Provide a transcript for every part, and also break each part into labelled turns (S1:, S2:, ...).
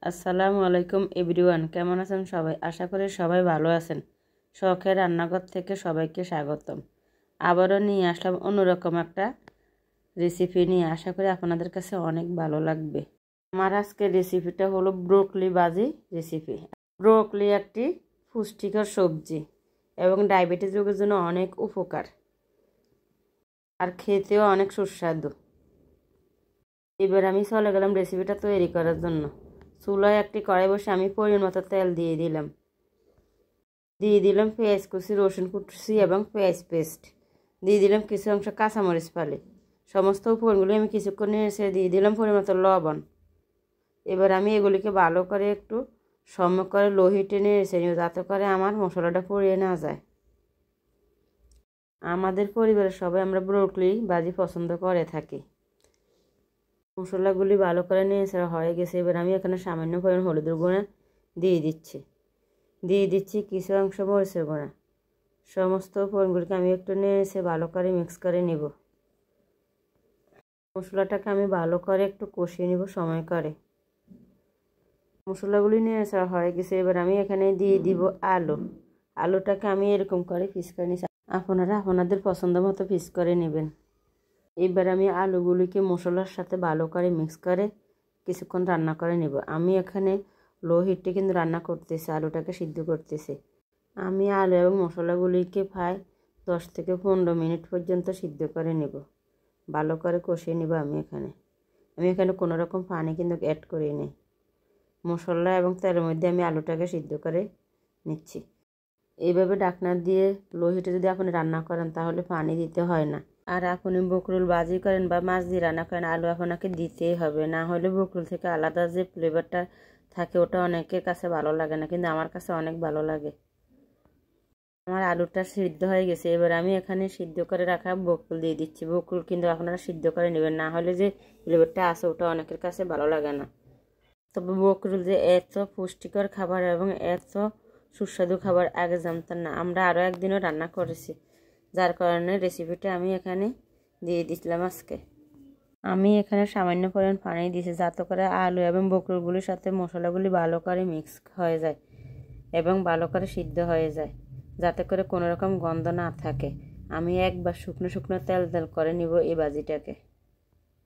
S1: আসসালামু আলাইকুম এভরিওয়ান, কেমন আছেন সবাই? আশা করি সবাই ভালো আছেন। শখের রান্নাঘর থেকে সবাইকে স্বাগতম। আবারও নিয়ে আসলাম অন্যরকম একটা রেসিপি নিয়ে। আশা করি আপনাদের কাছে অনেক ভালো লাগবে। আমার আজকের রেসিপিটা হলো ব্রোকলি ভাজি রেসিপি। ব্রোকলি একটি পুষ্টিকর সবজি এবং ডায়াবেটিস রোগের জন্য অনেক উপকার, আর খেতেও অনেক সুস্বাদু। এবার আমি চলে গেলাম রেসিপিটা তৈরি করার জন্য। চুলায় একটি কড়াই বসে আমি পরিমাণ মতো তেল দিয়ে দিলাম পেঁয়াজ কুচি, রসুন কুচি এবং পেঁয়াজ পেস্ট। দিয়ে দিলাম কিছু অংশ কাঁচামরিচ ফালি। সমস্ত উপকরণগুলি আমি কিছুক্ষণ নেড়ে দিয়ে দিলাম পরিমাণ মতো লবণ। এবার আমি এগুলিকে ভালো করে একটু সম করে লো হিটে নেড়ে নিব, যাতে করে আমার মশলাটা পুড়িয়ে না যায়। আমাদের পরিবারের সবাই আমরা ব্রোকলি ভাজি পছন্দ করে থাকি। মশলাগুলি ভালো করে নেড়ে হয়ে গেছে। এবার আমি এখানে সামান্য পরিমাণ হলুদের গুঁড়া দিয়ে দিচ্ছি কিছু অংশ মরিচের গুঁড়া। সমস্ত উপকরণগুলিকে আমি একটু নেড়ে ভালো করে মিক্স করে নিব। মশলাটাকে আমি ভালো করে একটু কষিয়ে নিব সময় করে। মশলাগুলি নেড়ে হয়ে গেছে। এবার আমি এখানে দিয়ে দিব আলুটাকে আমি এরকম করে পিস করে নিচ্ছি। আপনারা আপনাদের পছন্দ মতো পিস করে নেবেন। এবার আমি আলুগুলিকে মশলার সাথে ভালো করে মিক্স করে কিছুক্ষণ রান্না করে নেব। আমি এখানে লো হিটে কিন্তু রান্না করতেছি, আলুটাকে সিদ্ধ করতেছি। আমি আলু এবং মশলাগুলিকে প্রায় 10 থেকে 15 মিনিট পর্যন্ত সিদ্ধ করে নেব, ভালো করে কষিয়ে নেব। আমি এখানে কোনো রকম পানি কিন্তু অ্যাড করি নি। মশলা এবং তেলের মধ্যে আমি আলুটাকে সিদ্ধ করে নিচ্ছি। এইভাবে ঢাকনা দিয়ে লো হিটে যদি আপনি রান্না করেন তাহলে পানি দিতে হয় না। আর আপনি বকরুল ভাজি করেন বা মাছ দিয়ে রান্না করেন, আলু আপনাকে দিতেই হবে, না হলে বকরুল থেকে আলাদা যে ফ্লেভারটা থাকে ওটা অনেকের কাছে ভালো লাগে না, কিন্তু আমার কাছে অনেক ভালো লাগে। আমার আলুটা সিদ্ধ হয়ে গেছে। এবার আমি এখানে সিদ্ধ করে রাখা বকরুল দিয়ে দিচ্ছি। বকরুল কিন্তু আপনারা সিদ্ধ করে নেবেন, না হলে যে ফ্লেভারটা আছে ওটা অনেকের কাছে ভালো লাগে না। তবে বকরুল যে এত পুষ্টিকর খাবার এবং এত সুস্বাদু খাবার আগে জানতাম না। আমরা আরও একদিনও রান্না করেছি, যার কারণে রেসিপিটা আমি এখানে দিয়ে দিচ্ছিলাম আজকে। আমি এখানে সামান্য পরিমাণ পানি দিয়েছি, যাতে করে আলু এবং বকরুলগুলির সাথে মশলাগুলি ভালো করে মিক্স হয়ে যায় এবং ভালো করে সিদ্ধ হয়ে যায়, যাতে করে কোনো রকম গন্ধ না থাকে। আমি একবার শুকনো তেল করে নিব এই ভাজিটাকে।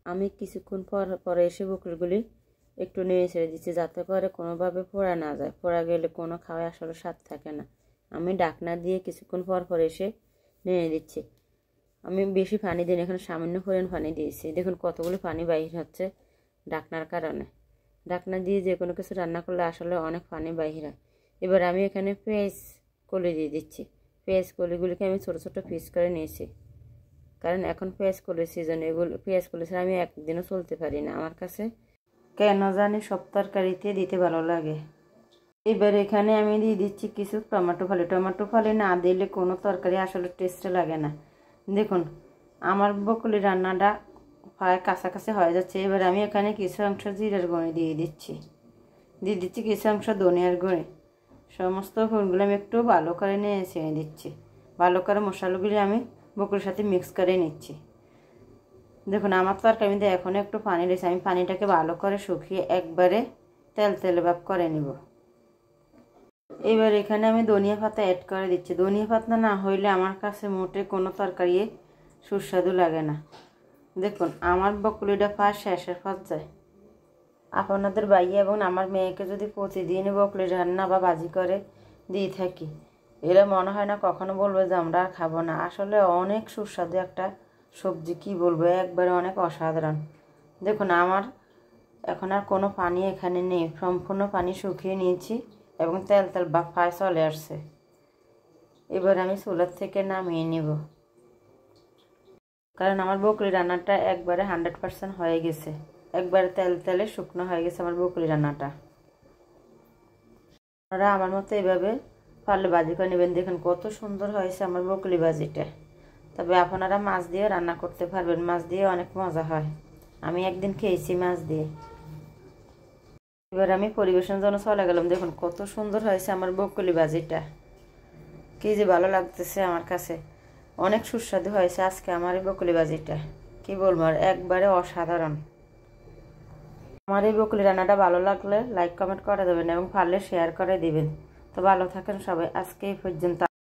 S1: আমি কিছুক্ষণ পরে এসে বকরুলগুলি একটু নেড়ে ছেড়ে দিচ্ছি, যাতে করে কোনোভাবে পোড়া না যায়। পোড়া গেলে কোনো খাওয়াই আসলে স্বাদ থাকে না। আমি ঢাকনা দিয়ে কিছুক্ষণ পর এসে নেড়ে দিচ্ছি। আমি বেশি পানি দিই, এখানে সামান্য পরিমাণ পানি দিয়েছি। দেখুন কতগুলো পানি বাহির হচ্ছে ঢাকনার কারণে। ঢাকনা দিয়ে যে কোনো কিছু রান্না করলে আসলে অনেক পানি বাহির হয়। এবার আমি এখানে পেঁয়াজ কলি দিয়ে দিচ্ছি। পেঁয়াজ কলিগুলিকে আমি ছোটো ছোটো পিস করে নিয়েছি, কারণ এখন পেঁয়াজ কলির সিজন। এগুলো পেঁয়াজ কলি ছাড়া আমি একদিনও চলতে পারি না। আমার কাছে কেন জানি সব তরকারিতে দিতে ভালো লাগে। এবার এখানে আমি দিয়ে দিচ্ছি কিছু টমেটো ফালি না দিলে কোনো তরকারি আসলে টেস্ট লাগে না। দেখুন আমার বকলি রান্নাটা প্রায় কাছাকাছি হয়ে যাচ্ছে। এবার আমি এখানে কিছু অংশ জিরার গুঁড়ি দিয়ে দিচ্ছি কিছু অংশ ধনিয়ার গুঁড়ি। সমস্ত ফুলগুলো আমি একটু ভালো করে ছেড়ে দিচ্ছি। ভালো করে মশলাগুলি আমি বকলির সাথে মিক্স করে নিচ্ছি। দেখুন আমার তরকারির মধ্যে এখন একটু পানি রয়েছে। আমি পানিটাকে ভালো করে শুকিয়ে একবারে তেল ভাব করে নিব। এবার এখানে আমি ধনিয়া পাতা অ্যাড করে দিচ্ছি। ধনিয়া পাতা না হইলে আমার কাছে মোটে কোনো তরকারি সুস্বাদু লাগে না। দেখুন আমার বকলিটা প্রায় শেষের পর্যায়ে। আপনাদের ভাই এবং আমার মেয়েকে যদি প্রতিদিন বকলি রান্না বা ভাজি করে দিয়ে থাকি, এরা মনে হয় না কখনো বলবে যে আমরা খাবো না। আসলে অনেক সুস্বাদু একটা সবজি, কি বলবো, একবারে অনেক অসাধারণ। দেখুন আমার এখন আর কোনো পানি এখানে নেই, সম্পূর্ণ পানি শুকিয়ে নিয়েছি এবং তেল ভাব প্রায় চলে আসছে। এবার আমি চুলার থেকে নামিয়ে নিব, কারণ আমার বকলি রান্নাটা একবারে 100% হয়ে গেছে। একবারে তেলে শুকনো হয়ে গেছে আমার বকলি রান্নাটা। আপনারা আমার মতো এইভাবে পারলে ভাজি করে নেবেন। দেখুন কত সুন্দর হয়েছে আমার বকলি ভাজিটা। তবে আপনারা মাছ দিয়ে রান্না করতে পারবেন, মাছ দিয়ে অনেক মজা হয়। আমি একদিন খেয়েছি মাছ দিয়ে। এবার আমি পরিবেশনের জন্য চলে গেলাম। দেখুন কত সুন্দর হয়েছে আমার বকলি ভাজিটা, কি যে ভালো লাগতেছে আমার কাছে। অনেক সুস্বাদু হয়েছে আজকে আমার এই বকলি ভাজিটা, কি বলবো আর, একবারে অসাধারণ। আমার এই বকুলি রান্নাটা ভালো লাগলে লাইক কমেন্ট করে দেবেন এবং পারলে শেয়ার করে দিবেন। তো ভালো থাকেন সবাই, আজকে এই পর্যন্ত।